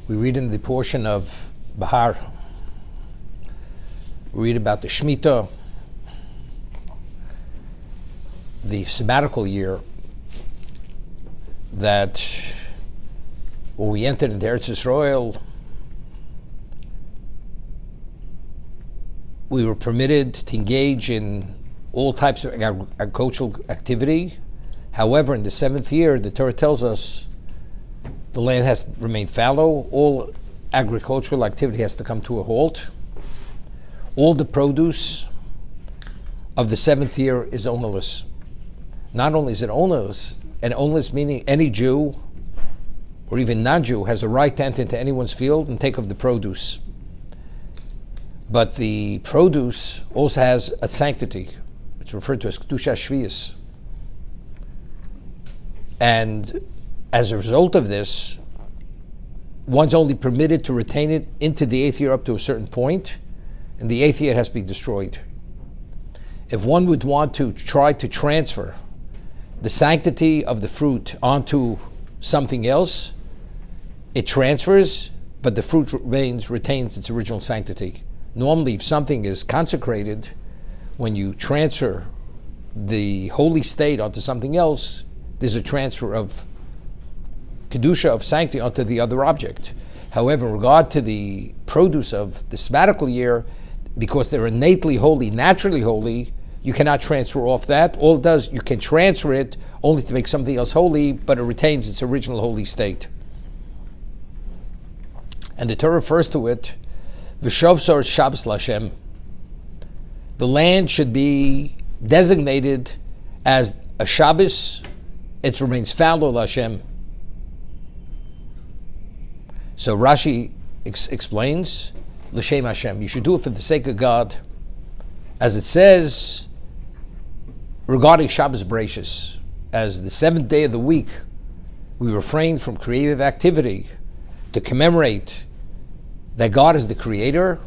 We read in the portion of Behar, we read about the Shemitah, the sabbatical year, that when we entered into Eretz Yisrael, we were permitted to engage in all types of agricultural activity. However, in the 7th year, the Torah tells us the land has remained fallow. All agricultural activity has to come to a halt. All the produce of the 7th year is ownerless. Not only is it ownerless, and ownerless meaning any Jew or even non-Jew has a right to enter into anyone's field and take of the produce. But the produce also has a sanctity. It's referred to as Kedusha Shvius. And as a result of this, one's only permitted to retain it into the 8th year up to a certain point, and the 8th year has to be destroyed. If one would want to try to transfer the sanctity of the fruit onto something else, it transfers, but the fruit retains its original sanctity. Normally, if something is consecrated, when you transfer the holy state onto something else, there's a transfer of Kedusha, of sanctity, onto the other object. However, in regard to the produce of the sabbatical year, because they're innately holy, naturally holy, you cannot transfer off that. All it does, you can transfer it only to make something else holy, but it retains its original holy state. And the Torah refers to it, V'shovsor Shabbos Lashem. The land should be designated as a Shabbos. It remains fallow Lashem. So Rashi explains, L'Shem Hashem. You should do it for the sake of God. As it says regarding Shabbos Bereishis, as the 7th day of the week, we refrain from creative activity to commemorate that God is the creator.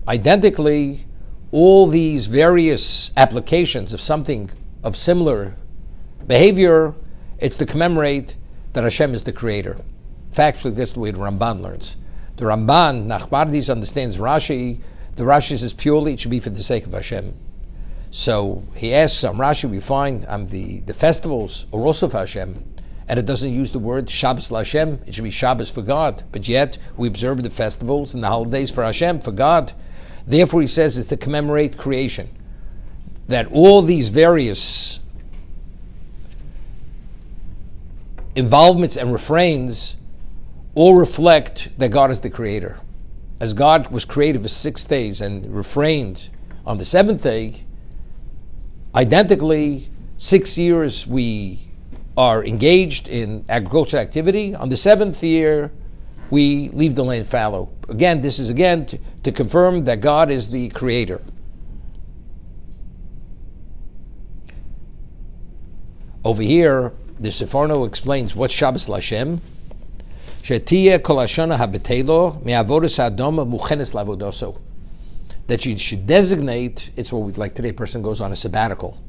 Identically, all these various applications of something of similar behavior, it's to commemorate that Hashem is the creator. Factually, that's the way the Ramban learns. The Ramban, Nachmanides, understands Rashi. The Rashi says purely it should be for the sake of Hashem. So he asks on Rashi, we find the festivals are also for Hashem. And it doesn't use the word Shabbos L'Hashem. It should be Shabbos for God. But yet, we observe the festivals and the holidays for Hashem, for God. Therefore, he says, is to commemorate creation. That all these various involvements and refrains all reflect that God is the creator. As God was created for 6 days and refrained on the 7th day, identically, 6 years we are engaged in agricultural activity. On the 7th year, we leave the land fallow. Again, this is to confirm that God is the creator. Over here, the Seforno explains what's Shabbos L'Hashem. That you should designate, it's what we'd like today, a person goes on a sabbatical.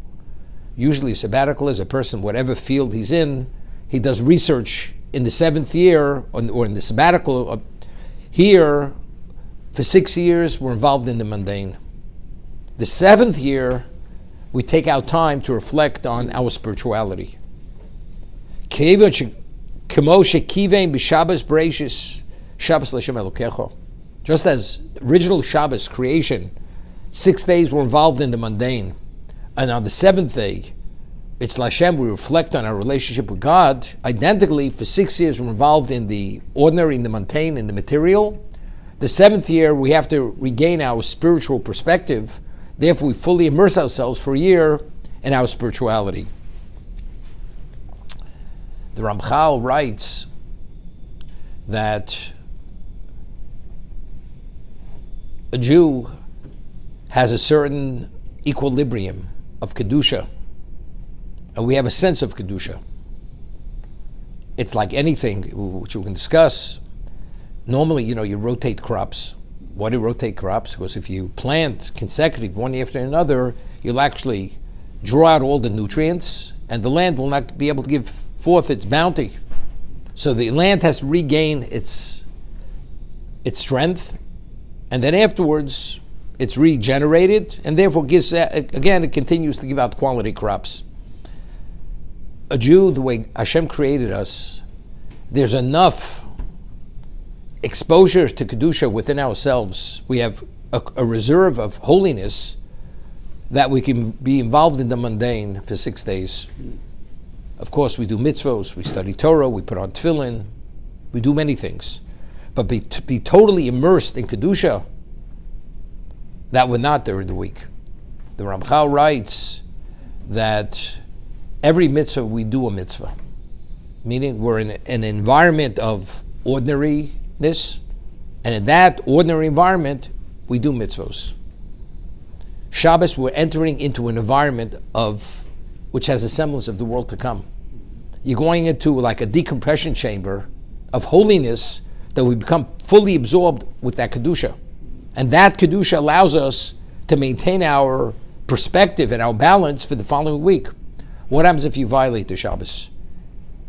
Usually a sabbatical is a person, whatever field he's in, he does research in the 7th year, or in the sabbatical. Here, for 6 years, we're involved in the mundane. The 7th year, we take out time to reflect on our spirituality. Just as original Shabbos creation, 6 days we're involved in the mundane, and on the 7th day, it's L'Hashem, we reflect on our relationship with God. Identically, for 6 years we're involved in the ordinary, in the mundane, in the material. The 7th year, we have to regain our spiritual perspective. Therefore, we fully immerse ourselves for a year in our spirituality. The Ramchal writes that a Jew has a certain equilibrium of Kedusha, and we have a sense of Kedusha. It's like anything which we can discuss. Normally, you rotate crops. Why do you rotate crops? Because if you plant consecutive one after another, you'll actually draw out all the nutrients, and the land will not be able to give forth its bounty. So the land has to regain its its strength, and then afterwards it's regenerated, and therefore gives, again, it continues to give out quality crops. A Jew, the way Hashem created us, there's enough exposure to Kedusha within ourselves. We have a reserve of holiness that we can be involved in the mundane for 6 days. Of course, we do mitzvos, we study Torah, we put on tefillin, we do many things. But be totally immersed in Kedusha, that we're not during the week. The Ramchal writes that every mitzvah, we do a mitzvah. Meaning we're in an environment of ordinariness, and in that ordinary environment, we do mitzvos. Shabbos, we're entering into an environment which has a semblance of the world to come. You're going into like a decompression chamber of holiness that we become fully absorbed with that Kedusha. And that Kedusha allows us to maintain our perspective and our balance for the following week. What happens if you violate the Shabbos?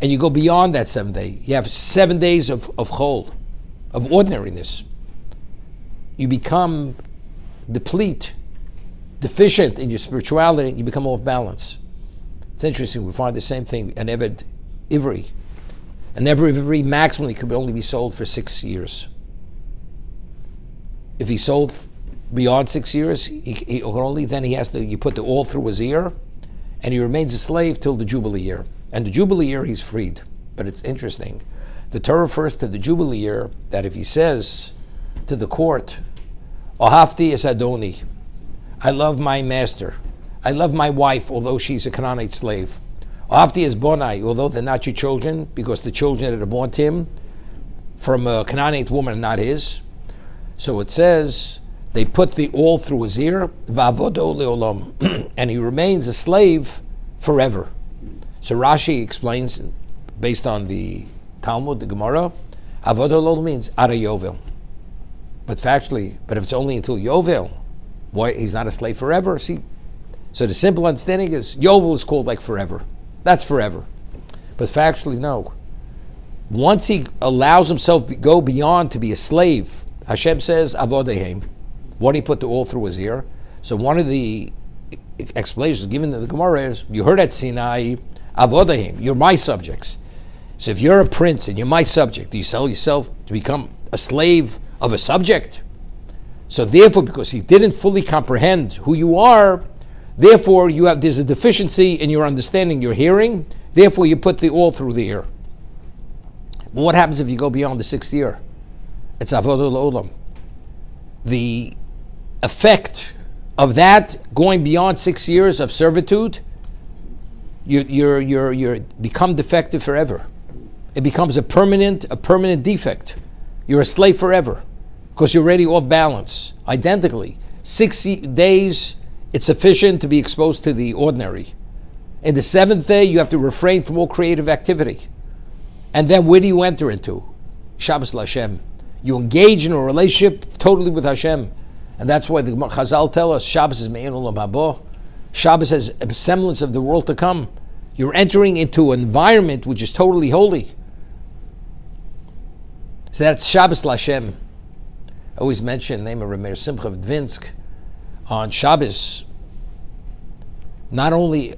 And you go beyond that 7 day. You have 7 days of chol, of ordinariness. You become deficient in your spirituality, and you become off balance. It's interesting, we find the same thing, an Eved Ivri. An Eved Ivri maximally could only be sold for 6 years. If he sold beyond 6 years, he only then he has to, you put the all through his ear, and he remains a slave till the Jubilee year. And the Jubilee year, he's freed. But it's interesting. The Torah refers to the Jubilee year that if he says to the court, Ohafti es Adoni, I love my master. I love my wife, although she's a Canaanite slave. Ohafti es Bonai, although they're not your children, because the children that are born to him from a Canaanite woman are not his. So it says, they put the all through his ear, Va'avodo leolam, and he remains a slave forever. So Rashi explains, based on the Talmud, the Gemara, Avodo leolam means Ada Yovel. But factually, if it's only until Yovel, why he's not a slave forever? See, so the simple understanding is Yovel is called like forever. That's forever. But factually, no. Once he allows himself to go beyond to be a slave, Hashem says, Avodehem. What he put the all through his ear. So one of the explanations given to the Gemara is, you heard at Sinai, Avodehem, you're my subjects. So if you're a prince and you're my subject, do you sell yourself to become a slave of a subject? So therefore, because he didn't fully comprehend who you are, therefore there's a deficiency in your understanding, your hearing, therefore you put the all through the ear. But what happens if you go beyond the 6th year? It's avodah l'olam. The effect of that, going beyond 6 years of servitude, you become defective forever. It becomes a permanent defect. You're a slave forever because you're already off balance. Identically, 6 days it's sufficient to be exposed to the ordinary. In the 7th day, you have to refrain from all creative activity. And then where do you enter into? Shabbos L'Hashem. You engage in a relationship totally with Hashem. And that's why the Chazal tell us, Shabbos is Me'en Olam Haba. Shabbos has a semblance of the world to come. You're entering into an environment which is totally holy. So that's Shabbos L'Hashem. I always mention the name of Rameir Simcha of Dvinsk. On Shabbos, not only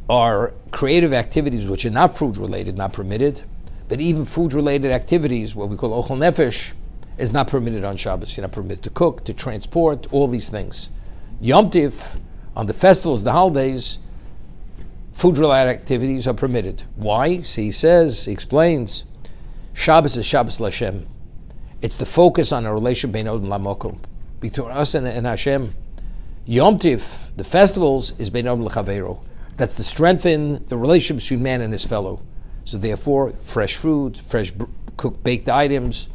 are creative activities which are not food-related not permitted, but even food-related activities, what we call ochel nefesh, is not permitted on Shabbos. You're not permitted to cook, to transport, all these things. Yom Tiv, on the festivals, the holidays, food-related activities are permitted. Why? See, he explains, Shabbos is Shabbos L'Hashem. It's the focus on a relation bein odin lamokum, between us and Hashem. Yom Tiv, the festivals, is bein odin l'chaveiro. That's to strengthen the relationship between man and his fellow. So therefore, fresh food, fresh cooked baked items,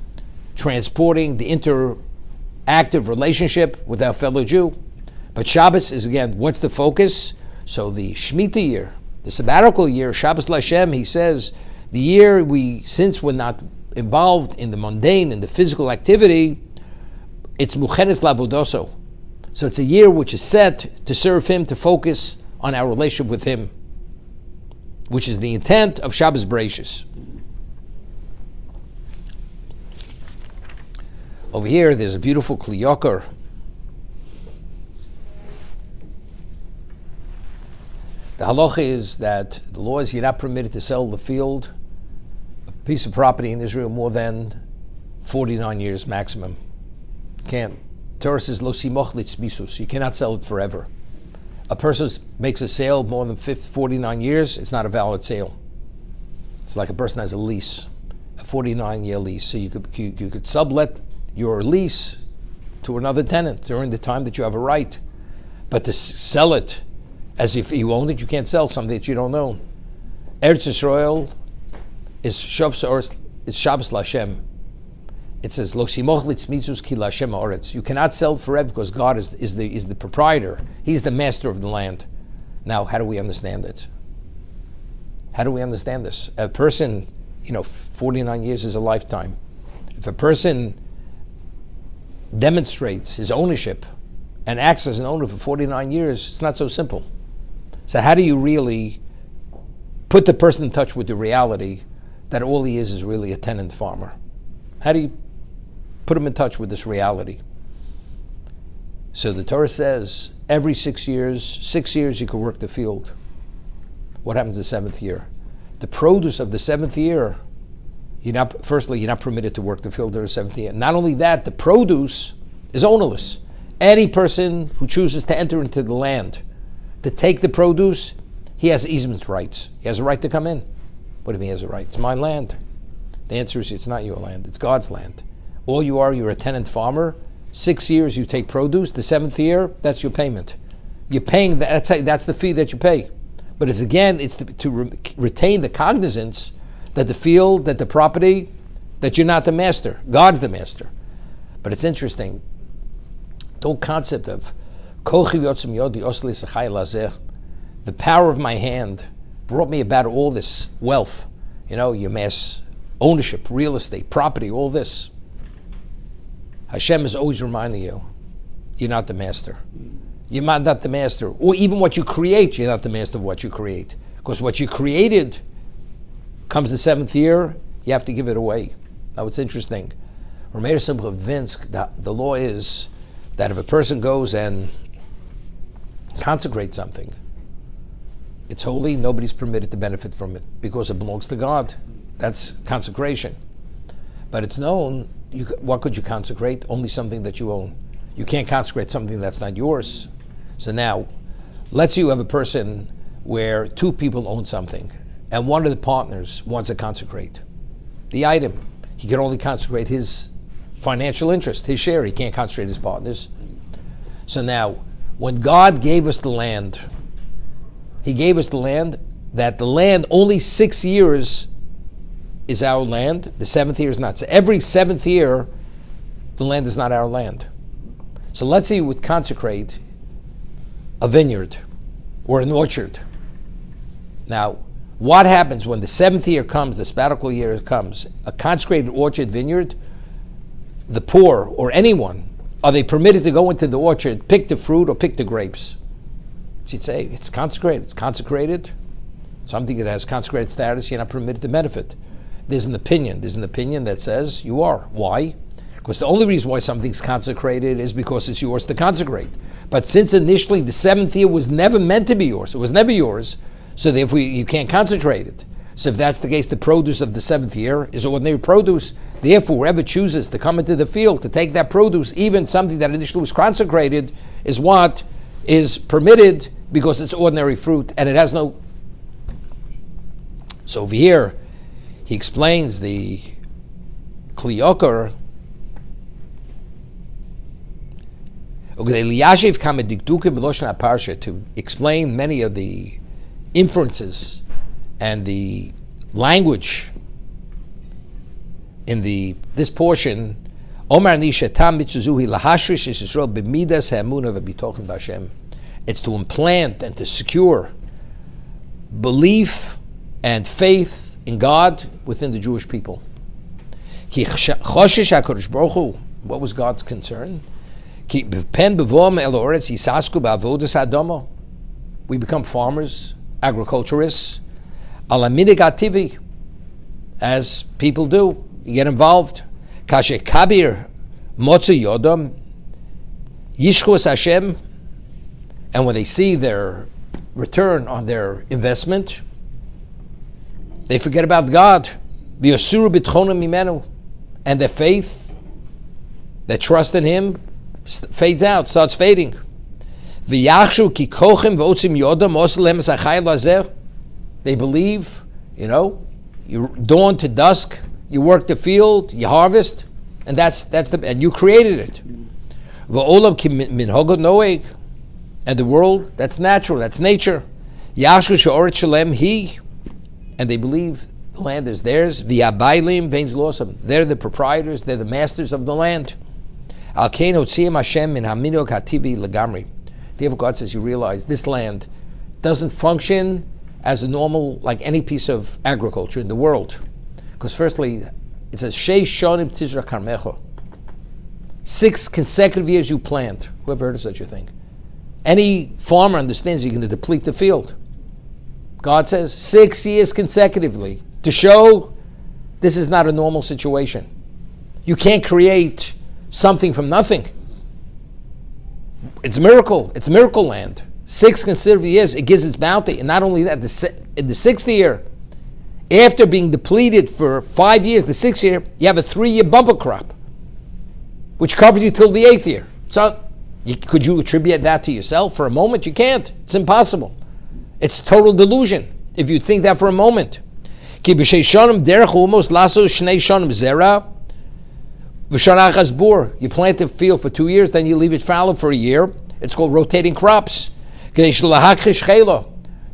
transporting the interactive relationship with our fellow Jew. But Shabbos is, again, what's the focus? So the Shemitah year, the sabbatical year, Shabbos L'Hashem, he says, the year since we're not involved in the mundane and the physical activity, it's Muchenes Lavodoso. So it's a year which is set to serve him, to focus on our relationship with him, which is the intent of Shabbos Bereishis. Over here, there's a beautiful Kli Yakar. The halacha is that the law is you're not permitted to sell the field, a piece of property in Israel, more than 49 years maximum. Can't. Torah says, lo simoch litzbisus. You cannot sell it forever. A person makes a sale more than 49 years, it's not a valid sale. It's like a person has a lease, a 49-year lease. So you could sublet your lease to another tenant during the time that you have a right. But to sell it as if you own it, you can't sell something that you don't own. Eretz Yisrael is Shabbos Lashem. It says, Lo simoch litzmitzvos ki Lashem ha'oretz. You cannot sell forever because God is the proprietor. He's the master of the land. Now, how do we understand it? How do we understand this? A person, 49 years is a lifetime. If a person demonstrates his ownership and acts as an owner for 49 years, it's not so simple. So how do you really put the person in touch with the reality that all he is really a tenant farmer? How do you put him in touch with this reality? So the Torah says every 6 years you can work the field. What happens the seventh year? The produce of the seventh year, you're not permitted to work the field during the seventh year. Not only that, the produce is ownerless. Any person who chooses to enter into the land to take the produce, he has easement rights. He has a right to come in. What do you mean he has a right? It's my land. The answer is it's not your land. It's God's land. All you're a tenant farmer. 6 years you take produce. The seventh year, that's your payment. You're paying, that's the fee that you pay. But it's to retain the cognizance that the field, that the property, that you're not the master. God's the master. But it's interesting. The whole concept of the power of my hand brought me about all this wealth. You mass ownership, real estate, property, all this. Hashem is always reminding you, you're not the master. You're not the master. Or even what you create, you're not the master of what you create. Because what you created, comes the seventh year, you have to give it away. Now it's interesting. Rameir Simcha of Dvinsk, the law is that if a person goes and consecrates something, it's holy, nobody's permitted to benefit from it because it belongs to God. That's consecration. But it's known, what could you consecrate? Only something that you own. You can't consecrate something that's not yours. So now, let's say you have a person where two people own something, and one of the partners wants to consecrate the item. He can only consecrate his financial interest, his share. He can't consecrate his partner's. So now, when God gave us the land, He gave us the land, that the land only 6 years is our land, the seventh year is not. So every seventh year, the land is not our land. So let's say you would consecrate a vineyard or an orchard. Now, what happens when the seventh year comes, the sabbatical year comes, a consecrated orchard vineyard, the poor or anyone, are they permitted to go into the orchard, pick the fruit or pick the grapes? So you'd say, it's consecrated, something that has consecrated status, you're not permitted to benefit. There's an opinion that says you are. Why? Because the only reason why something's consecrated is because it's yours to consecrate. But since initially the seventh year was never meant to be yours, it was never yours, so therefore you can't consecrate it. So if that's the case, the produce of the seventh year is ordinary produce. Therefore, whoever chooses to come into the field to take that produce, even something that initially was consecrated, is what is permitted because it's ordinary fruit and it has no... So over here, he explains the Kli Yakar. To explain many of the inferences and the language in this portion, it's to implant and to secure belief and faith in God within the Jewish people. What was God's concern? We become farmers, agriculturists, as people do. You get involved. Motza Yodam, Yishchus Hashem, and when they see their return on their investment, they forget about God. V'yosuru b'tchonam mimenu, and their faith, their trust in Him, fades out, starts fading. V'yachshu ki kochim v'otzim yodam oslem zachai lazer. They believe, you dawn to dusk, you work the field, you harvest, and and you created it. V'olam ki minhagod noeg, and the world, that's natural, that's nature. Yachshu she'oret shalem hi, and they believe the land is theirs. V'yabaylim veins losam. They're the proprietors, they're the masters of the land. Al kein hotziim Hashem min haminok hativi legamri. Therefore, God says, you realize this land doesn't function as a normal, like any piece of agriculture in the world. Because firstly, it says, Shei shonim tizra karmecho. 6 consecutive years you plant. Who ever heard of such a thing? Any farmer understands you're going to deplete the field. God says 6 years consecutively to show this is not a normal situation. You can't create something from nothing. It's a miracle. It's miracle land. 6 consecutive years, it gives its bounty. And not only that, in the 6th year, after being depleted for 5 years, the 6th year, you have a 3-year bumper crop, which covers you till the 8th year. So, could you attribute that to yourself for a moment? You can't. It's impossible. It's total delusion if you think that for a moment. You plant the field for 2 years, then you leave it fallow for a year. It's called rotating crops.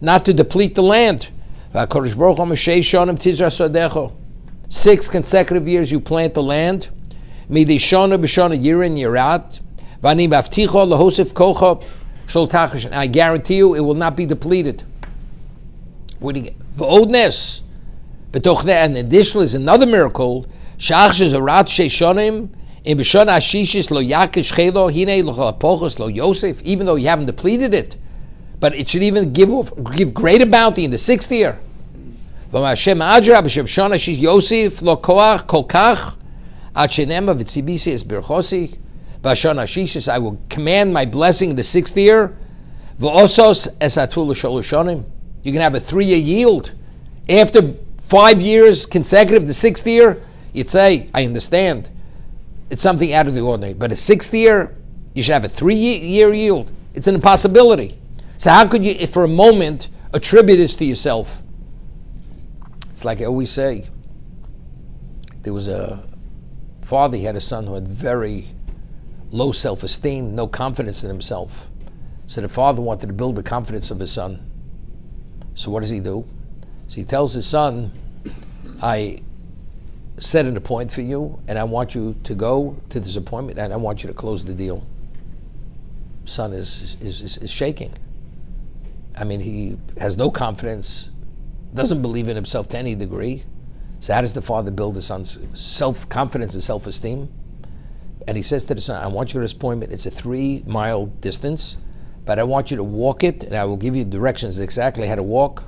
Not to deplete the land. 6 consecutive years you plant the land. Year in, year out. I guarantee you it will not be depleted. And additionally is another miracle. Even though you haven't depleted it, but it should even give greater bounty in the 6th year. I will command my blessing in the 6th year. You're going to have a 3-year yield. After 5 years consecutive, the 6th year, you'd say, I understand. It's something out of the ordinary. But a 6th year, you should have a 3-year yield. It's an impossibility. So how could you, for a moment, attribute this to yourself? It's like I always say, there was a father, he had a son who had very low self-esteem, no confidence in himself. So the father wanted to build the confidence of his son. So what does he do? So he tells his son, I set an appointment for you, and I want you to go to this appointment, and I want you to close the deal. Son is shaking. I mean, he has no confidence, doesn't believe in himself to any degree. So how does the father build his son's self-confidence and self-esteem? And he says to the son, I want you to this appointment. It's a 3-mile distance, but I want you to walk it, and I will give you directions exactly how to walk.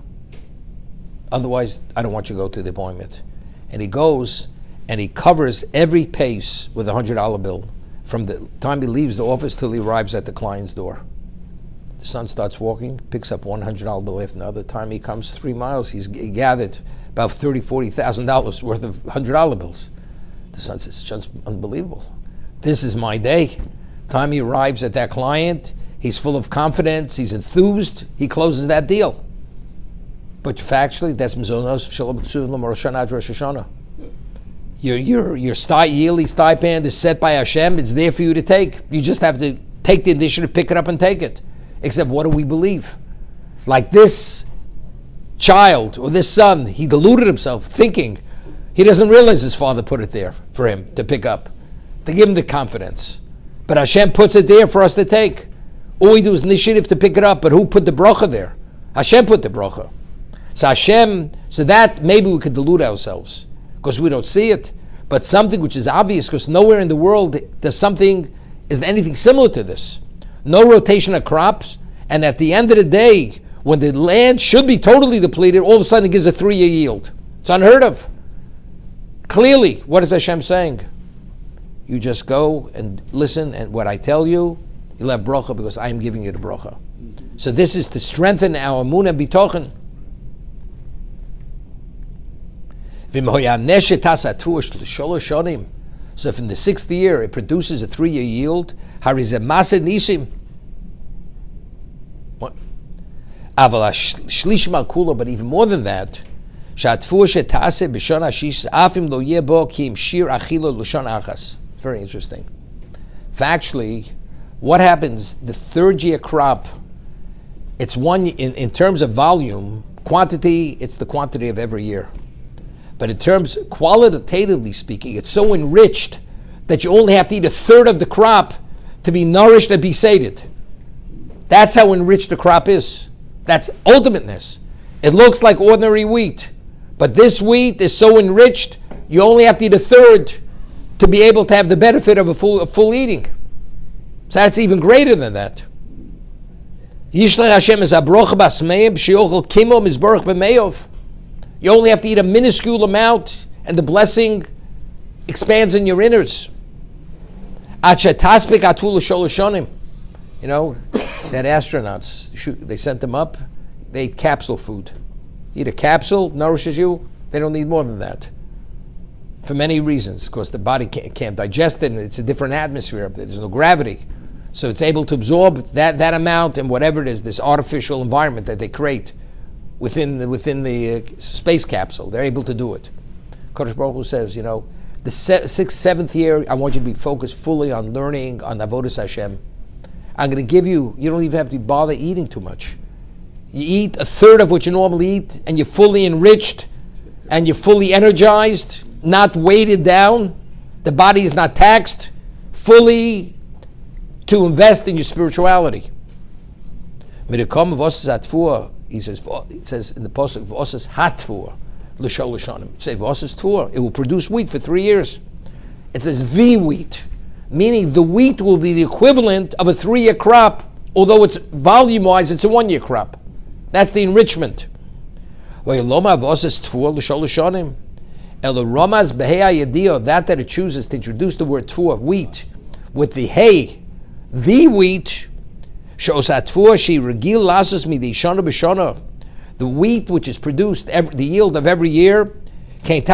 Otherwise, I don't want you to go to the appointment. And he goes, and he covers every pace with a $100 bill from the time he leaves the office till he arrives at the client's door. The son starts walking, picks up $100 bill after another. Time he comes 3 miles, he gathered about $30,000-$40,000 worth of $100 bills. The son says, it's just unbelievable. This is my day. Time he arrives at that client, he's full of confidence, he's enthused, he closes that deal. But factually, that's Mizonos Shalom Rosh Hashanah. Your yearly stipend is set by Hashem. It's there for you to take. You just have to take the initiative, pick it up, and take it. Except, what do we believe? Like this child or this son, he deluded himself, thinking he doesn't realize his father put it there for him to pick up, to give him the confidence. But Hashem puts it there for us to take. All we do is initiative to pick it up. But who put the bracha there? Hashem put the bracha. So that maybe we could delude ourselves because we don't see it. But something which is obvious, because nowhere in the world is anything similar to this. No rotation of crops, and at the end of the day, when the land should be totally depleted, all of a sudden it gives a 3-year yield. It's unheard of. Clearly, what is Hashem saying? You just go and listen, and what I tell you, you'll have bracha because I am giving you the bracha. So this is to strengthen our emunah bitochen. So if in the 6th year it produces a 3-year yield, harizeh maseh nisim. But even more than that, very interesting. Factually, what happens, the 3rd year crop, it's one, in terms of volume, quantity, it's the quantity of every year. But in terms, qualitatively speaking, it's so enriched that you only have to eat a 1/3 of the crop to be nourished and be sated. That's how enriched the crop is. That's ultimateness. It looks like ordinary wheat, but this wheat is so enriched, you only have to eat a 1/3 to be able to have the benefit of a full eating. So that's even greater than that. Yishlech Hashem is abroch basmeim sheyochel kimo mizborach b'meyov. You only have to eat a minuscule amount, and the blessing expands in your innards. Achetaspik atul sholoshonim. You know, that astronauts, they sent them up, they ate capsule food. Eat a capsule, nourishes you, they don't need more than that. For many reasons, because the body can't digest it, and it's a different atmosphere up there, there's no gravity. So it's able to absorb that amount and whatever it is, this artificial environment that they create within the space capsule. They're able to do it. Kodesh Baruch Hu says, you know, the 6th, 7th year, I want you to be focused fully on learning, on Avodas Hashem. I'm going to give you, you don't even have to bother eating too much. You eat a 1/3 of what you normally eat, and you're fully enriched, and you're fully energized, not weighted down. The body is not taxed, fully to invest in your spirituality. He says, it says in the pasuk, "V'osas hatfur l'shol l'shanim." Say "V'osas tfur." It will produce wheat for 3 years. It says the wheat, meaning the wheat will be the equivalent of a 3-year crop, although it's volume-wise, it's a 1-year crop. That's the enrichment. That it chooses to introduce the word tfur, wheat, with the hay, the wheat. The wheat which is produced, the yield of every year, it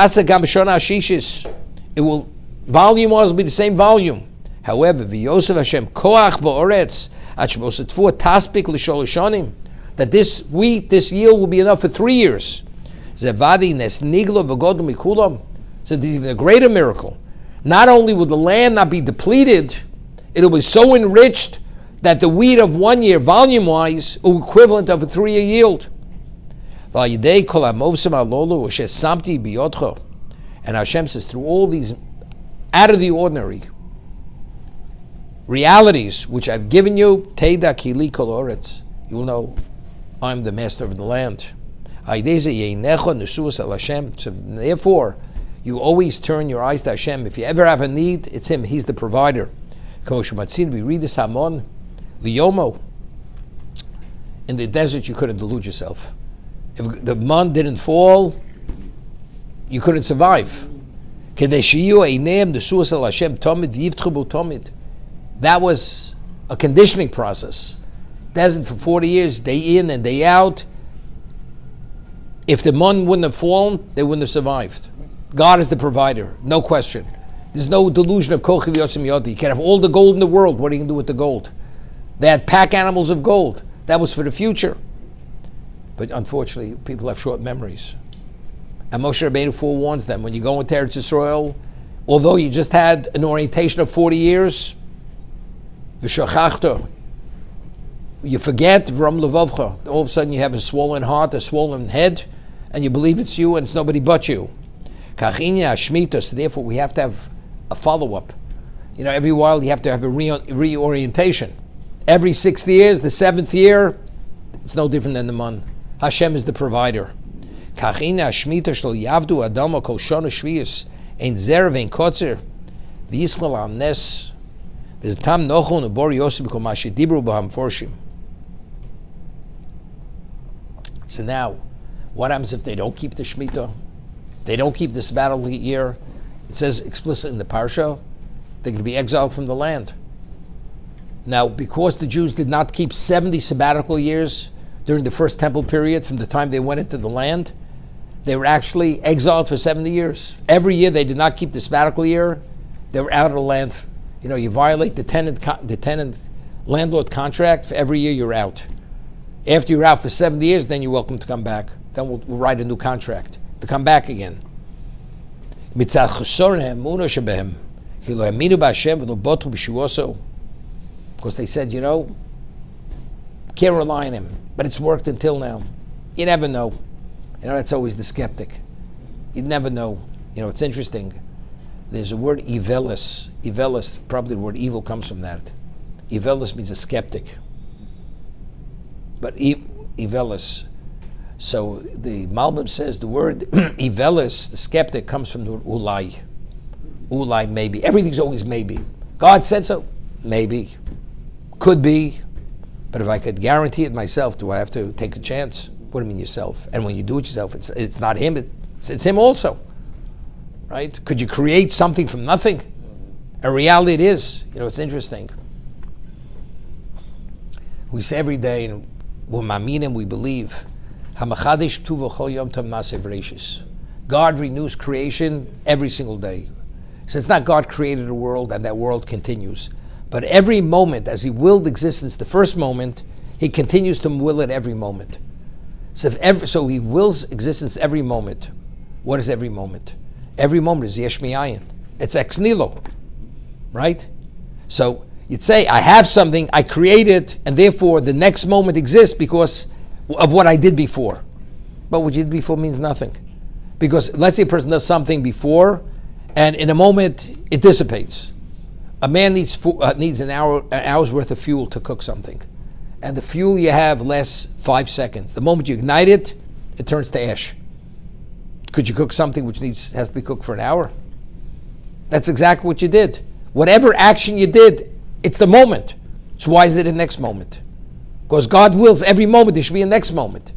will volume-wise be the same volume. However, that this wheat, this yield will be enough for 3 years. So there's even a greater miracle. Not only will the land not be depleted, it'll be so enriched that the wheat of 1 year, volume-wise, is equivalent of a 3-year yield. And Hashem says, through all these out of the ordinary realities which I've given you, Teida Kili Kol Oretz, you will know I'm the master of the land. So therefore, you always turn your eyes to Hashem. If you ever have a need, it's Him. He's the provider. We read this Hamon, Liyomo. In the desert, you couldn't delude yourself. If the man didn't fall, you couldn't survive. That was a conditioning process. Desert for 40 years, day in and day out. If the man wouldn't have fallen, they wouldn't have survived. God is the provider, no question. There's no delusion of kochi v'yotzim yodi. You can have all the gold in the world. What are you going to do with the gold? They had pack animals of gold. That was for the future. But unfortunately, people have short memories. And Moshe Rabbeinu forewarns them, when you go into Eretz Yisrael, although you just had an orientation of 40 years, v'shachachta, you forget, v'ram levavcha, all of a sudden you have a swollen heart, a swollen head, and you believe it's you and it's nobody but you. Kachinya Shmita, so therefore we have to have a follow-up. You know, every while you have to have a reorientation. Every 6 years, the 7th year, it's no different than the man. Hashem is the provider. Kachinya Shmita shel yavdu adama kol shana shviyus ein zer vein kotzer v'yischol al nes v'ztam nochon ubor yosef b'kol ma shedibru b'ham forshim. So now, what happens if they don't keep the Shemitah? They don't keep the sabbatical year. It says explicitly in the parsha, They're going to be exiled from the land. Now, because the Jews did not keep 70 sabbatical years during the first temple period, from the time they went into the land, they were actually exiled for 70 years. Every year they did not keep the sabbatical year, they were out of the land. You violate the tenant landlord contract, for every year you're out. After you're out for 70 years, then you're welcome to come back. Then we'll write a new contract to come back again. Because they said, can't rely on him, but it's worked until now. You never know. That's always the skeptic. You never know. It's interesting. There's a word ivelis. Ivelis, probably the word evil comes from that. Ivelis means a skeptic. But ivelis. So the Malbim says the word ivelis, the skeptic, comes from the word ulai. Ulai, maybe. Everything's always maybe. God said so? Maybe. Could be. But if I could guarantee it myself, do I have to take a chance? What do you mean yourself? And when you do it yourself, it's not him, it's him also. Right? Could you create something from nothing? In reality it is. It's interesting. We say every day, and we believe, God renews creation every single day. So it's not God created a world and that world continues. But every moment, as he willed existence the first moment, he continues to will it every moment. So he wills existence every moment. What is every moment? Every moment is yesh mi'ayin. It's ex nihilo, right? So you'd say, I have something, I create it, and therefore the next moment exists because of what I did before. But what you did before means nothing. Because let's say a person does something before, and in a moment it dissipates. A man needs an hour's worth of fuel to cook something. And the fuel you have lasts 5 seconds. The moment you ignite it, it turns to ash. Could you cook something which has to be cooked for an hour? That's exactly what you did. Whatever action you did, it's the moment. So why is it the next moment? Because God wills every moment there should be a next moment.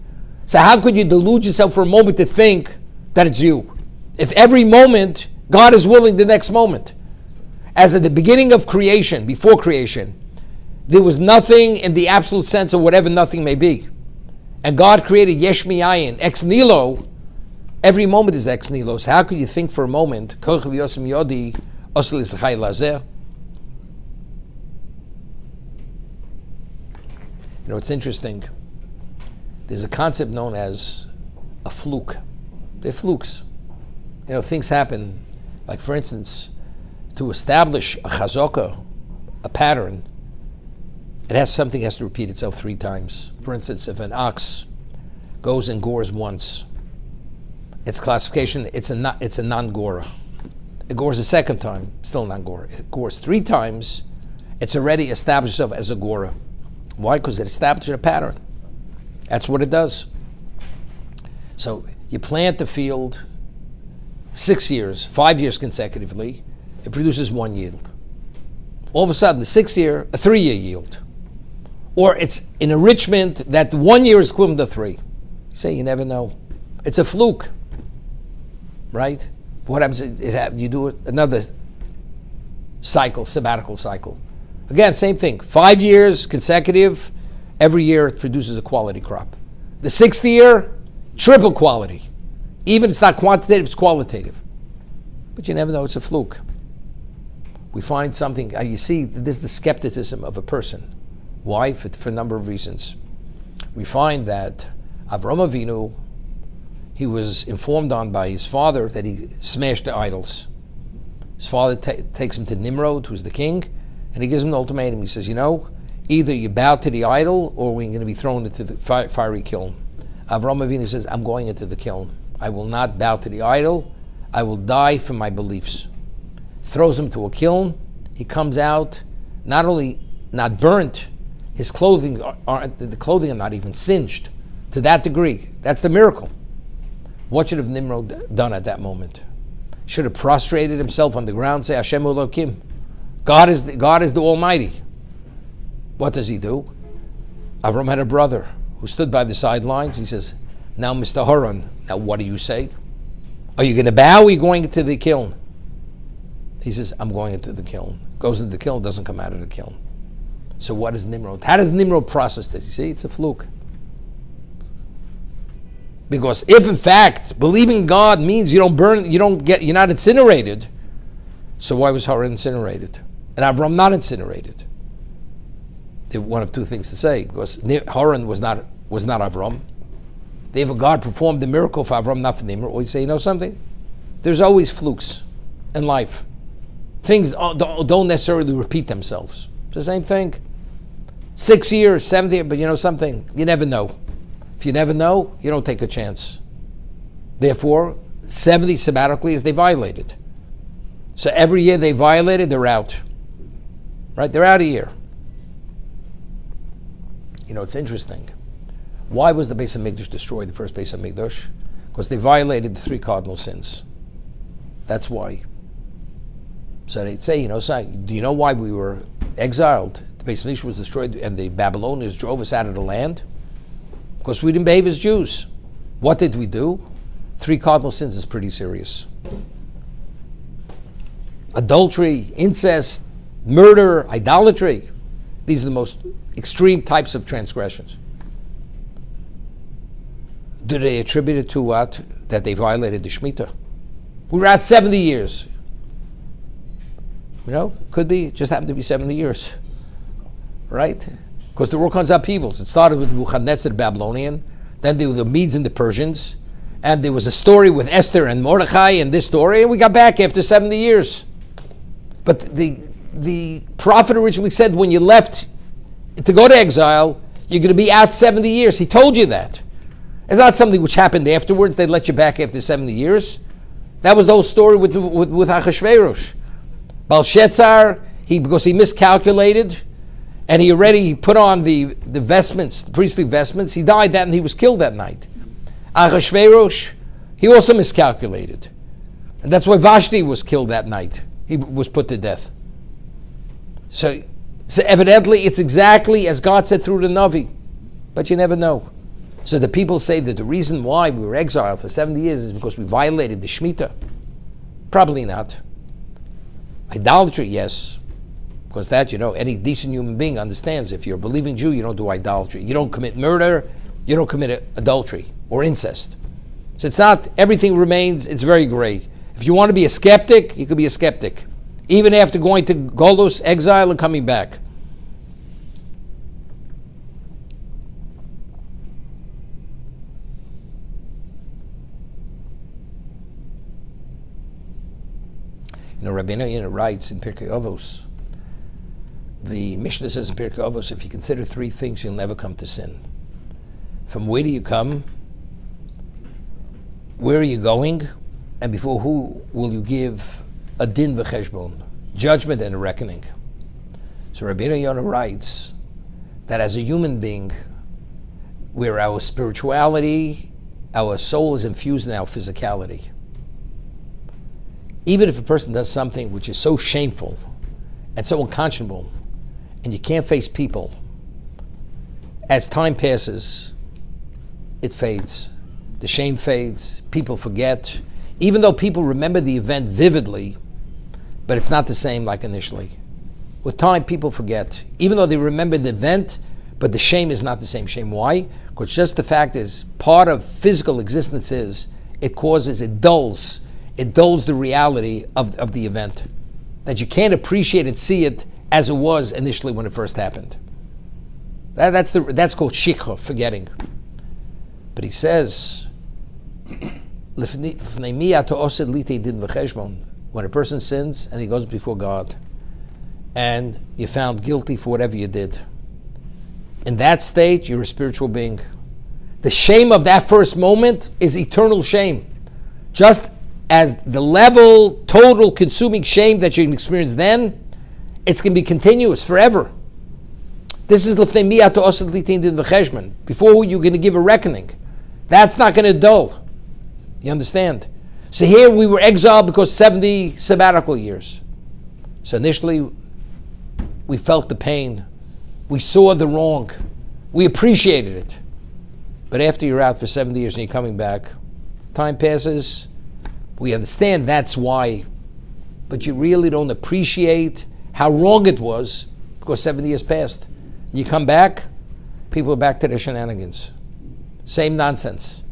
So how could you delude yourself for a moment to think that it's you? If every moment, God is willing the next moment. As at the beginning of creation, before creation, there was nothing in the absolute sense of whatever nothing may be. And God created yesh mi'ayin, ex nihilo. Every moment is ex nihilo. So how could you think for a moment, it's interesting. There's a concept known as a fluke. They're flukes. Things happen. Like, for instance, to establish a chazaka, a pattern, something has to repeat itself 3 times. For instance, if an ox goes and gores once, its classification, it's a non-gora. It gores a second time, still non-gora. It gores 3 times, it's already established itself as a gora. Why? Because it established a pattern. That's what it does. So you plant the field 6 years, 5 years consecutively, it produces 1 yield. All of a sudden, the 6th year, a 3-year yield. Or it's an enrichment that 1 year is equivalent to 3. You say, you never know. It's a fluke, right? What happens? You do another cycle, sabbatical cycle. Again, same thing. 5 years consecutive, every year it produces a quality crop. The 6th year, triple quality. Even it's not quantitative, it's qualitative. But you never know, it's a fluke. We find something, you see, this is the skepticism of a person. Why? For a number of reasons. We find that Avraham Avinu, he was informed on by his father that he smashed the idols. His father takes him to Nimrod, who's the king, and he gives him an ultimatum. He says, either you bow to the idol or we're going to be thrown into the fiery kiln. Avraham Avinu says, I'm going into the kiln. I will not bow to the idol. I will die for my beliefs. Throws him to a kiln. He comes out, not only not burnt, his clothing the clothing are not even singed to that degree. That's the miracle. What should have Nimrod done at that moment? Should have prostrated himself on the ground and say, Hashem Elokim. God is the Almighty. What does he do? Avram had a brother who stood by the sidelines. He says, now Mr. Haran, now what do you say? Are you going to bow or are you going to the kiln? He says, I'm going into the kiln. Goes into the kiln, doesn't come out of the kiln. So what is Nimrod? How does Nimrod process this? You see, it's a fluke. Because if in fact believing God means you don't burn, you're not incinerated, so why was Haran incinerated and Avram not incinerated? They have one of two things to say, because Haran was not Avram. Therefore God performed the miracle for Avram, not for Nimrod. Or you say, you know something? There's always flukes in life. Things don't necessarily repeat themselves. It's the same thing. 6 years, 7 years, but you know something? You never know. If you never know, you don't take a chance. Therefore, 70 sabbatically is they violated. So every year they violated, they're out. Right? They're out a year. You know, it's interesting. Why was the Beis HaMikdash destroyed, the first Beis HaMikdash? Because they violated the 3 cardinal sins. That's why. So they'd say, do you know why we were exiled? The Beis HaMikdash was destroyed and the Babylonians drove us out of the land? Because we didn't behave as Jews. What did we do? 3 cardinal sins is pretty serious. Adultery, incest, murder, idolatry. These are the most extreme types of transgressions. Do they attribute it to what? That they violated the Shemitah. We were out 70 years. Could be, just happened to be 70 years. Right? Because there were all kinds of upheavals. It started with Nebuchadnezzar the Babylonian, then there were the Medes and the Persians, and there was a story with Esther and Mordechai and this story, and we got back after 70 years. But the prophet originally said when you left to go to exile, you're going to be out 70 years. He told you that. It's not something which happened afterwards. They let you back after 70 years. That was the whole story with Achashverosh. Belshazzar, because he miscalculated, and he already put on the vestments, the priestly vestments. He died that and he was killed that night. Ahasuerus, he also miscalculated. And that's why Vashti was killed that night. He was put to death. So evidently it's exactly as God said through the Navi. But you never know. So the people say that the reason why we were exiled for 70 years is because we violated the Shemitah. Probably not. Idolatry, yes. Because that, any decent human being understands if you're a believing Jew, you don't do idolatry. You don't commit murder, you don't commit adultery or incest. So it's not, everything remains, it's very gray. If you want to be a skeptic, you could be a skeptic. Even after going to Golus, exile, and coming back. Rabbi Yonah writes in Pirkei Avos, the Mishnah says in Pirkei Avos, if you consider 3 things, you'll never come to sin. From where do you come? Where are you going? And before who will you give a din v'cheshbon, judgment and a reckoning? So Rabbi Yonah writes that as a human being, where our spirituality, our soul is infused in our physicality. Even if a person does something which is so shameful and so unconscionable, and you can't face people, as time passes, it fades. The shame fades, people forget. Even though people remember the event vividly, but it's not the same like initially. With time, people forget. Even though they remember the event, but the shame is not the same shame. Why? Because just the fact is, part of physical existence is, it dulls the reality of the event. That you can't appreciate and see it as it was initially when it first happened. That's called shikha, forgetting. But he says, when a person sins and he goes before God, and you're found guilty for whatever you did, in that state, you're a spiritual being. The shame of that first moment is eternal shame. Just as the level, total, consuming shame that you can experience then, it's going to be continuous forever. This is before you're going to give a reckoning. That's not going to dull. You understand? So here we were exiled because 70 sabbatical years. So initially, we felt the pain. We saw the wrong. We appreciated it. But after you're out for 70 years and you're coming back, time passes. We understand that's why but you really don't appreciate how wrong it was because 70 years passed. You come back, people are back to their shenanigans. Same nonsense.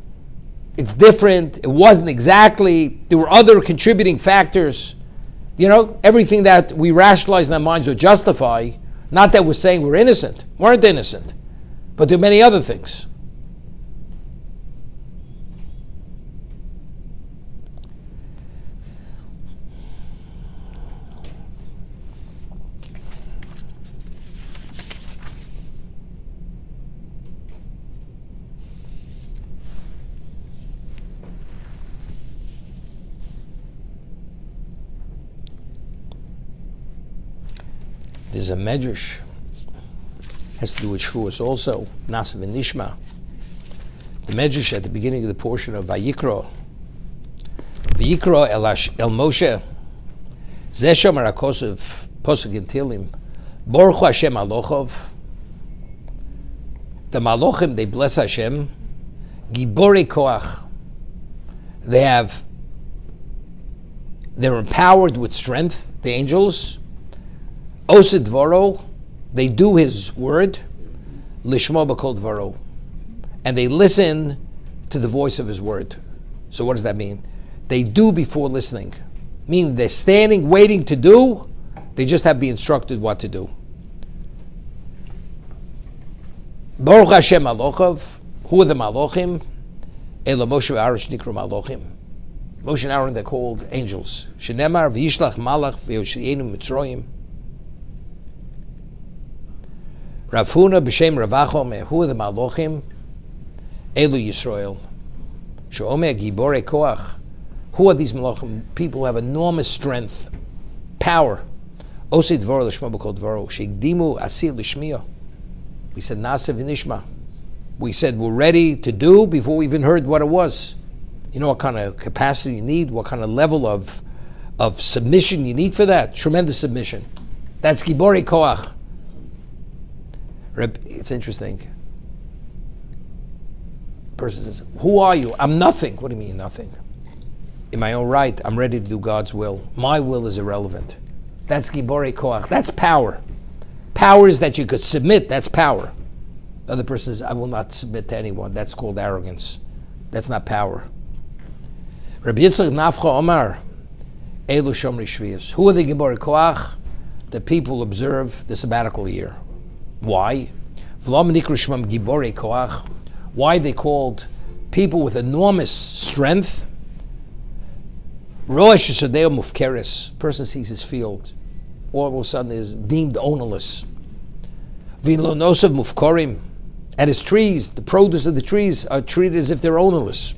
It's different. It wasn't exactly. There were other contributing factors. Everything that we rationalize in our minds or justify, not that we're saying we're innocent. Weren't innocent. But there are many other things. There's a medrash, has to do with Shavuos also, Nasa v'Nishma. The medrash at the beginning of the portion of Vayikra el Moshe, Zeh Shomer HaKosov, Posuk in Tilim, Baruch Hu Hashem Alochov. The Malochim, they bless Hashem. Giborei Koach, they're empowered with strength, the angels. Osid Dvaro, they do his word, Lishmo B'Kol Dvaro, and they listen to the voice of his word. So what does that mean? They do before listening. Meaning they're standing, waiting to do, they just have to be instructed what to do. Baruch Hashem Alochov, who are the Malochim? Ela Moshe v'Aaron Shnikru Malochim. Moshe and Aaron, they're called angels. Shenemar v'yishlach malach v'yoshienu Mitzroyim. Rav Huna b'shem Ravachom, who are the Malochim? Elu Yisrael. She'omer Giborei Koach. Who are these Malochim? People who have enormous strength, power. Osei Dvaro l'shmo b'kol Dvaro. She'igdimu asir l'shmiya. We said Nasa v'Nishma. We said we're ready to do before we even heard what it was. You know what kind of capacity you need, what kind of level of submission you need for that. Tremendous submission. That's Giborei Koach. It's interesting. A person says, who are you? I'm nothing. What do you mean nothing? In my own right, I'm ready to do God's will. My will is irrelevant. That's Giborei Koach. That's power. Power is that you could submit. That's power. The other person says, I will not submit to anyone. That's called arrogance. That's not power. Rabbi Yitzchak Nafcha Omar, Elu Shomri Shvius. Who are the Giborei Koach? The people who observe the sabbatical year. Why? Why are they called people with enormous strength? Person sees his field, all of a sudden is deemed ownerless. And his trees, the produce of the trees, are treated as if they're ownerless.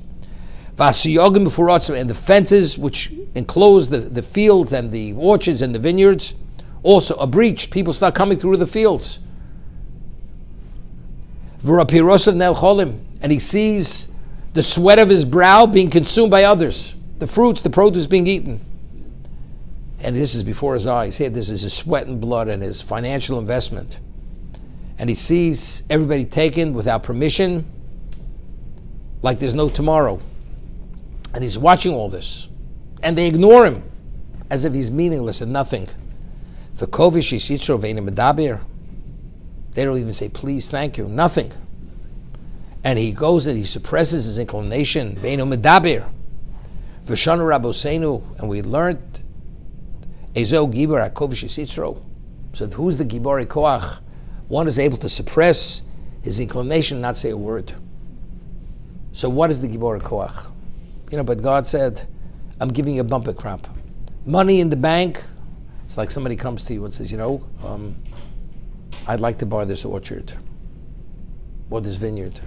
And the fences which enclose the fields and the orchards and the vineyards also are breached. People start coming through the fields. And he sees the sweat of his brow being consumed by others, the fruits, the produce being eaten. And this is before his eyes. Here, this is his sweat and blood and his financial investment. And he sees everybody taken without permission, like there's no tomorrow. And he's watching all this. And they ignore him as if he's meaningless and nothing. They don't even say, please, thank you, nothing. And he goes and he suppresses his inclination. And we learned, so who's the Giborei Koach? One is able to suppress his inclination and not say a word. So what is the Giborei Koach? But God said, I'm giving you a bumper crop. Money in the bank. It's like somebody comes to you and says, I'd like to buy this orchard or this vineyard.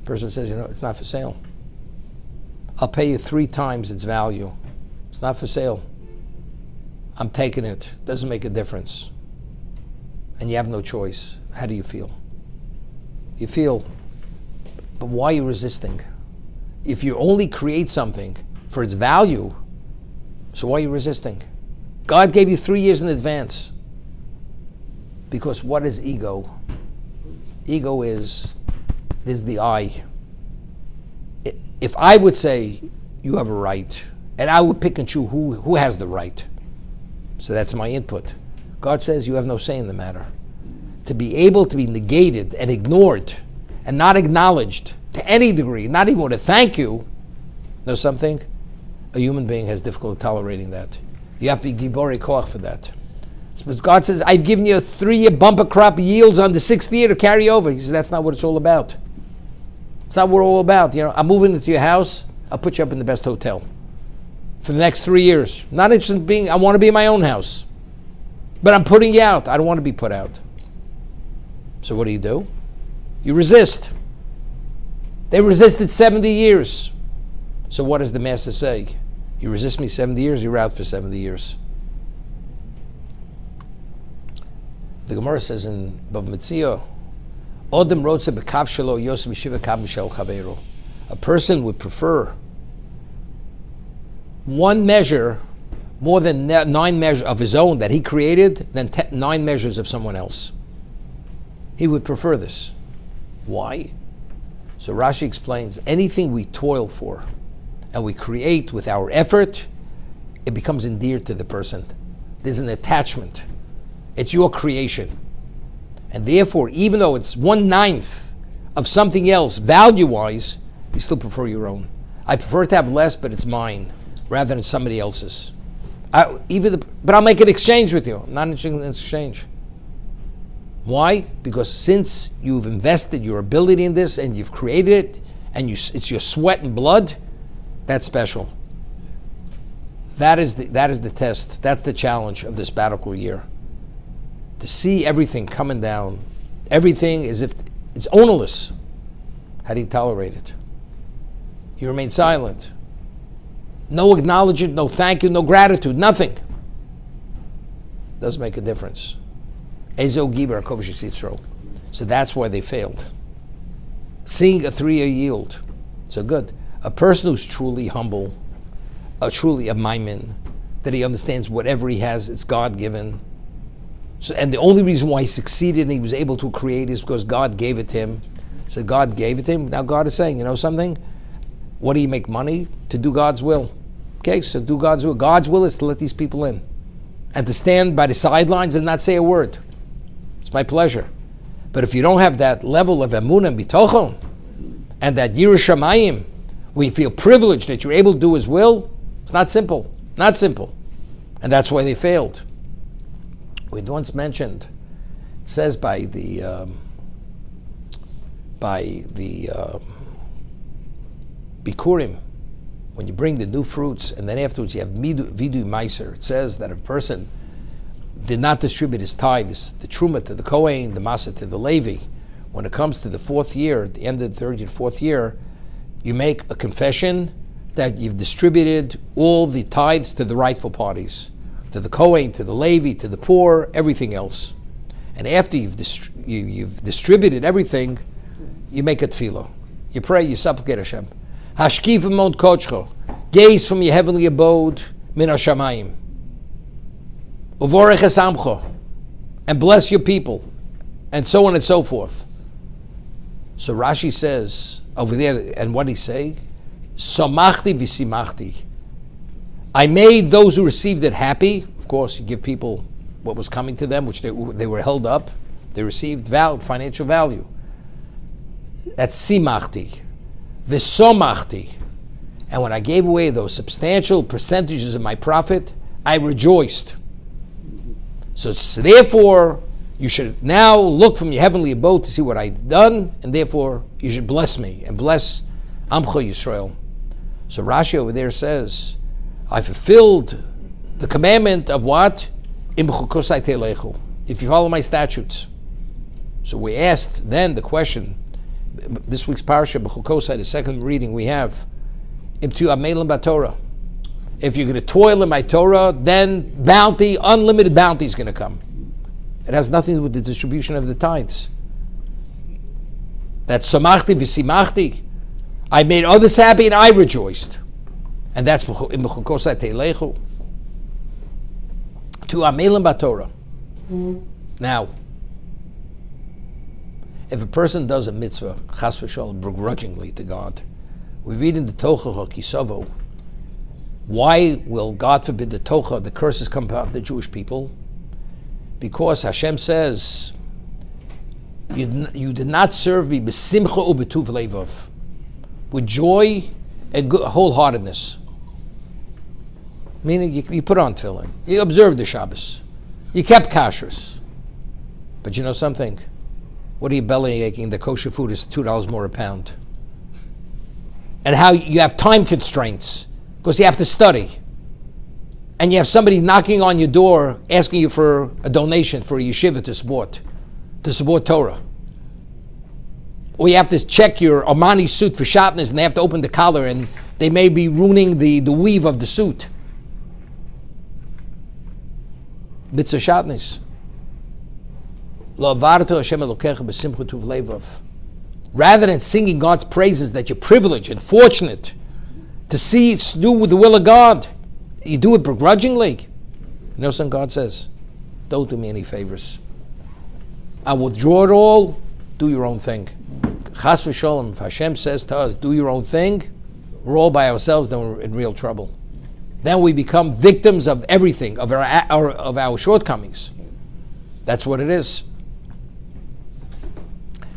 The person says, it's not for sale. I'll pay you 3 times its value. It's not for sale. I'm taking it. Doesn't make a difference. And you have no choice. How do you feel? You feel, but why are you resisting? If you only create something for its value, so why are you resisting? God gave you 3 years in advance. Because what is ego? Ego is the I. If I would say you have a right, and I would pick and choose who has the right, So that's my input. God says you have no say in the matter. To be able to be negated and ignored and not acknowledged to any degree, not even with a thank you, know something? A human being has difficulty tolerating that. You have to be gibori koach for that. But God says, I've given you a 3-year bumper crop yields on the 6th year to carry over. He says, that's not what it's all about. It's not what it's all about. I'm moving into your house, I'll put you up in the best hotel for the next 3 years. Not interested in being, I want to be in my own house. But I'm putting you out. I don't want to be put out. So what do? You resist. They resisted 70 years. So what does the master say? You resist me 70 years, you're out for 70 years. The Gemara says in Bav Metzia, Odem rotze bekav shelo yosef b'shiva kav shel chaveiro. A person would prefer one measure more than 9 measures of his own that he created than 9 measures of someone else. He would prefer this. Why? So Rashi explains, anything we toil for and we create with our effort, it becomes endeared to the person. There's an attachment. It's your creation. And therefore, even though it's 1/9 of something else, value-wise, you still prefer your own. I prefer to have less, but it's mine, rather than somebody else's. But I'll make an exchange with you. I'm not interested in exchange. Why? Because since you've invested your ability in this and you've created it, and it's your sweat and blood, that's special. That is the test. That's the challenge of this sabbatical year. To see everything coming down, everything as if it's ownerless. How do you tolerate it? You remain silent. No acknowledgement, no thank you, no gratitude, nothing. Doesn't make a difference. Ezo Giber Kovish Yitzro. So that's why they failed. Seeing a 3-year yield. So good. A person who's truly humble, truly a maimin, that he understands whatever he has, it's God-given. So, and the only reason why he succeeded and he was able to create is because God gave it to him. So God gave it to him. Now God is saying, you know something? What do you make money? To do God's will. Okay, so do God's will. God's will is to let these people in. And to stand by the sidelines and not say a word. It's my pleasure. But if you don't have that level of emunah and bitochon, and that yiras shamayim, where you feel privileged that you're able to do His will, it's not simple. Not simple. And that's why they failed. We'd once mentioned, it says by the Bikurim, when you bring the new fruits, and then afterwards you have vidui meiser. It says that if a person did not distribute his tithes, the truma to the Kohen, the masa to the Levi, when it comes to the 4th year, at the end of the 3rd and 4th year, you make a confession that you've distributed all the tithes to the rightful parties, to the Kohen, to the Levi, to the poor, everything else. And after you've distributed everything, you make a tefillah. You pray, you supplicate Hashem. Hashkiv v'mod kochcho, gaze from your heavenly abode, min hashamayim. Uvorech es amcho, and bless your people, and so on and so forth. So Rashi says over there, and what did he say? Samachti v'simachti. I made those who received it happy. Of course, you give people what was coming to them, which they were held up. They received financial value. That's simachti. V'somachti. And when I gave away those substantial percentages of my profit, I rejoiced. So therefore, you should now look from your heavenly abode to see what I've done, and therefore you should bless me and bless Amcha Yisrael. So Rashi over there says, I fulfilled the commandment of what? Behar-Bechukosai telechu. If you follow my statutes. So we asked then the question, this week's parasha, Bechukosai, the second reading we have, if you're going to toil in my Torah, then bounty, unlimited bounty is going to come. It has nothing to do with the distribution of the tithes. That's samachti v'simachti. I made others happy and I rejoiced. And that's in Behar-Bechukosai telechu. To amelim b'Torah. Now, if a person does a mitzvah, chas v'shalom, begrudgingly to God, we read in the Tochacha Kisavo Why will, God forbid, the tocha, the curses come upon the Jewish people? Because Hashem says, you did not serve me b'simcha u'b'tuv levav, with joy and wholeheartedness. Meaning you put on tefillin, you observed the Shabbos, you kept kashrus. But you know something? What are you belly aching? The kosher food is $2 more a pound. And how you have time constraints because you have to study. And you have somebody knocking on your door asking you for a donation for a yeshiva to support Torah. Or you have to check your Armani suit for shatnez and they have to open the collar and they may be ruining the weave of the suit. Mitzvah shatnez. Rather than singing God's praises that you're privileged and fortunate to see it's do with the will of God, you do it begrudgingly. You know something God says? Don't do me any favors. I will withdraw it all, do your own thing. Chas v'sholem, if Hashem says to us, do your own thing, we're all by ourselves, then we're in real trouble. Then we become victims of everything, of our shortcomings. That's what it is.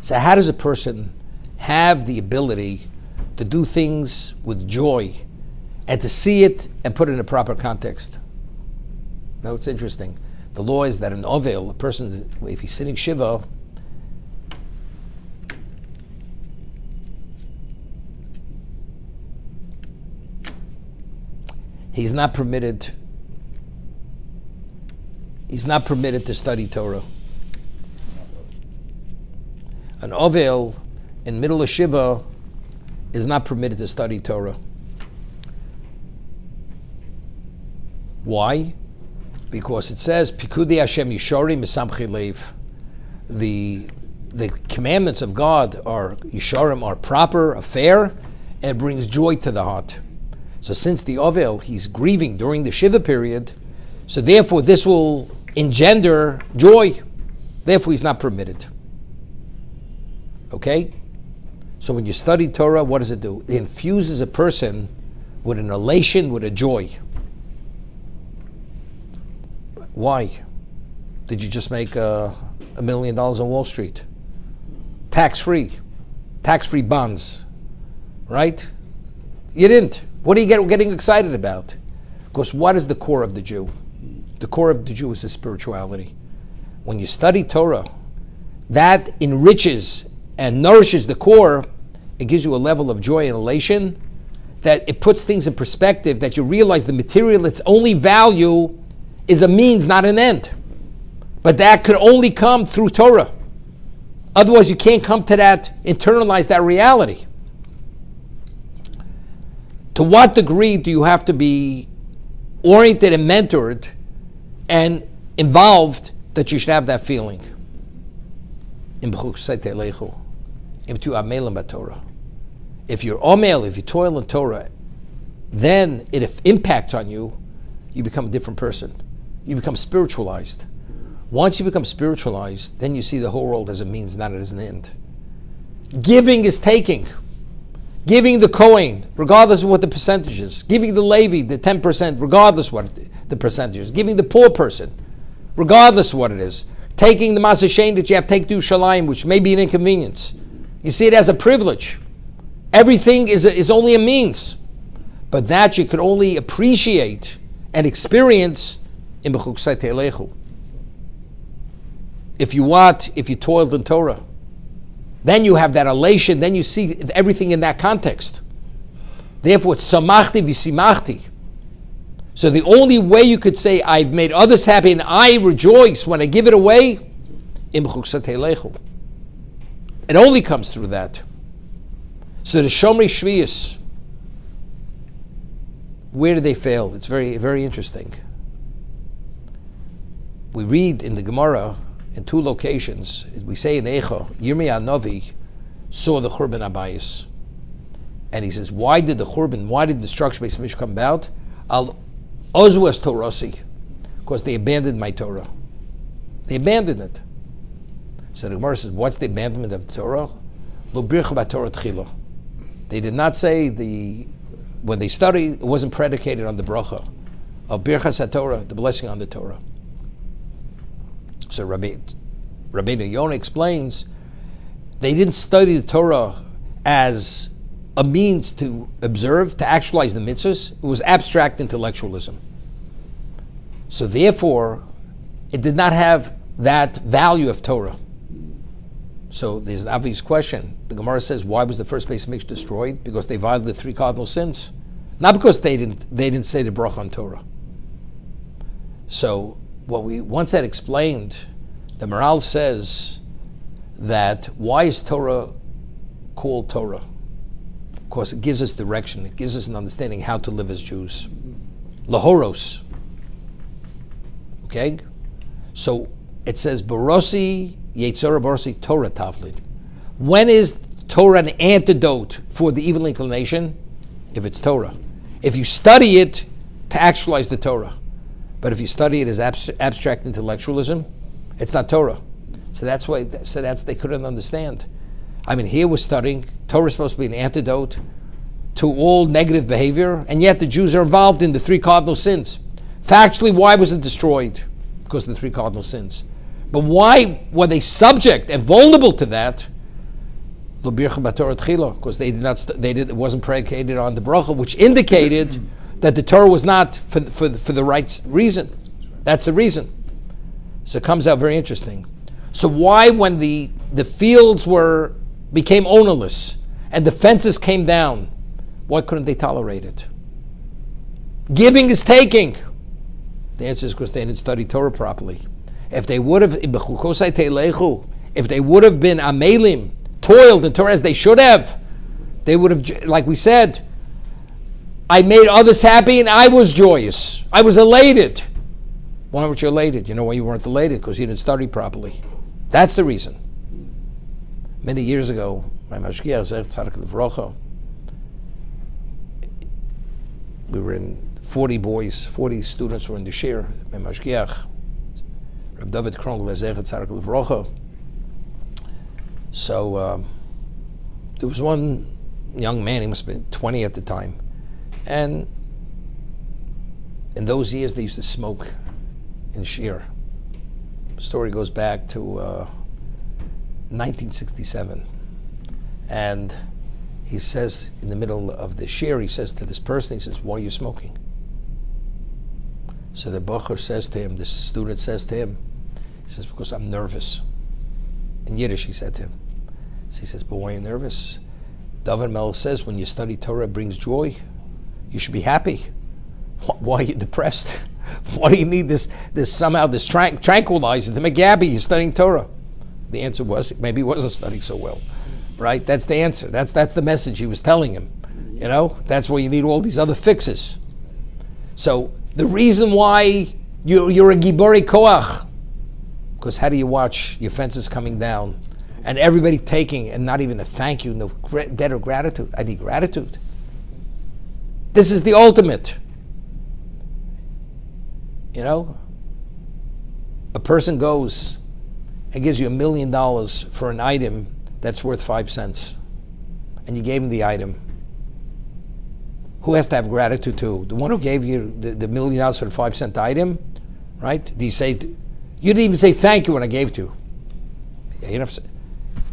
So how does a person have the ability to do things with joy and to see it and put it in a proper context? Now it's interesting. The law is that an ovel, a person, if he's sitting shiva, he's not permitted to study Torah. An ovel in middle of shiva is not permitted to study Torah. Why? Because it says, Pikudi Hashem Yishorim Mesamchi Leiv. The commandments of God are Yishorim, are proper, are fair, and it brings joy to the heart. So since the Ovel, he's grieving during the Shiva period, so therefore this will engender joy. Therefore he's not permitted. Okay? So when you study Torah, what does it do? It infuses a person with an elation, with a joy. Why? Did you just make $1 million on Wall Street? Tax-free bonds, right? You didn't. What are you getting excited about? Because what is the core of the Jew? The core of the Jew is his spirituality. When you study Torah, that enriches and nourishes the core. It gives you a level of joy and elation that it puts things in perspective, that you realize the material, its only value is a means, not an end. But that could only come through Torah. Otherwise, you can't come to that, internalize that reality. To what degree do you have to be oriented and mentored and involved that you should have that feeling? If you're omel, if you toil in Torah, then it impacts on you, you become a different person. You become spiritualized. Once you become spiritualized, then you see the whole world as a means, not as an end. Giving is taking. Giving the Kohen, regardless of what the percentage is. Giving the Levi, the 10%, regardless what the percentage is. Giving the poor person, regardless of what it is. Taking the Masashain that you have to take to Shalayim, which may be an inconvenience. You see it as a privilege. Everything is only a means. But that you could only appreciate and experience in Bechukosai Te'elechu. If you toiled in Torah, then you have that elation, then you see everything in that context. Therefore, it's samachti v'simachti. So the only way you could say, I've made others happy and I rejoice when I give it away, im b'chukosai te'elechu. It only comes through that. So the Shomrei Shviyos, where did they fail? It's very, very interesting. We read in the Gemara, in two locations, we say in Eicha, Yirmiyah Novi saw the Churban Abayis. And he says, why did the destruction of Beis Hamikdash come about? Al Ozwas Torasi, because they abandoned my Torah. They abandoned it. So the Gemara says, what's the abandonment of the Torah? Lo bircha b'Torah tchila. They did not say the when they studied, it wasn't predicated on the bracha of Birchas HaTorah, the blessing on the Torah. So Rabbeinu Yonah explains, they didn't study the Torah as a means to observe, to actualize the mitzvahs. It was abstract intellectualism. So therefore, it did not have that value of Torah. So there's an obvious question. The Gemara says, why was the first Beis Hamikdash destroyed? Because they violated the 3 cardinal sins. Not because they didn't say the bracha on Torah. So what we once had explained, the Maral says that why is Torah called Torah? Because it gives us direction. It gives us an understanding how to live as Jews. Lahoros. Okay? So it says, Barosi, Yetzirah Barosi, Torah Tavlin. When is Torah an antidote for the evil inclination? If it's Torah. If you study it to actualize the Torah. But if you study it as abstract intellectualism, it's not Torah. So that's why they couldn't understand. I mean, here we're studying, Torah is supposed to be an antidote to all negative behavior, and yet the Jews are involved in the 3 cardinal sins. Factually, why was it destroyed? Because of the 3 cardinal sins. But why were they subject and vulnerable to that? Because it wasn't predicated on the bracha, which indicated that the Torah was not for the right reason. That's the reason. So it comes out very interesting. So why, when the fields became ownerless and the fences came down, why couldn't they tolerate it? Giving is taking. The answer is because they didn't study Torah properly. If they would have, if they would have been amelim, toiled in Torah as they should have, they would have, like we said, I made others happy and I was joyous. I was elated. Why weren't you elated? You know why you weren't elated? Because you didn't study properly. That's the reason. Many years ago, my mashgiach, Sabbatical, we were in 40 boys, 40 students were in the shir. My mashgiach, Rav David Krongler, Sabbatical V'rocha. So there was one young man, he must have been 20 at the time, and in those years they used to smoke in shir. The story goes back to 1967, and he says in the middle of the shir, he says to this person, he says, "Why are you smoking?" So the Bacher says to him, the student says to him, he says, "Because I'm nervous." In Yiddish, he said to him. So he says, "But why are you nervous?" David Melech says, when you study Torah, it brings joy. You should be happy. Why are you depressed? Why do you need this tranquilizer to make you happy? You're studying Torah. The answer was, maybe he wasn't studying so well, right? That's the answer. That's the message he was telling him. You know, that's why you need all these other fixes. So the reason why you're a gibori koach, because how do you watch your fences coming down and everybody taking and not even a thank you, no debt of gratitude? I need gratitude. This is the ultimate. You know, a person goes and gives you $1 million for an item that's worth 5 cents, and you gave him the item. Who has to have gratitude to? The one who gave you the $1 million for the 5 cent item, right? Do you say, you didn't even say thank you when I gave to you. Yeah, you know,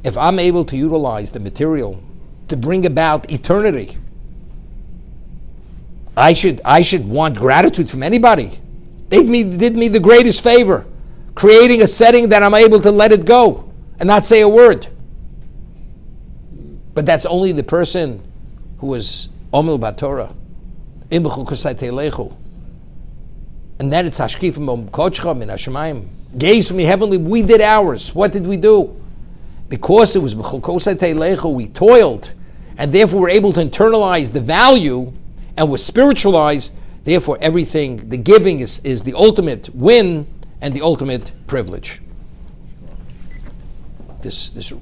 if I'm able to utilize the material to bring about eternity, I should want gratitude from anybody. They did me the greatest favor, creating a setting that I'm able to let it go and not say a word. But that's only the person who is Omil Batorah, Behar-Bechukosai Telechu. And then it's Hashkifim Kochcha Min Hashemayim. Gaze from the heavenly, we did ours. What did we do? Because it was Behar-Bechukosai Telechu, we toiled, and therefore we're able to internalize the value and we're spiritualized. Therefore, everything, the giving is the ultimate win and the ultimate privilege. This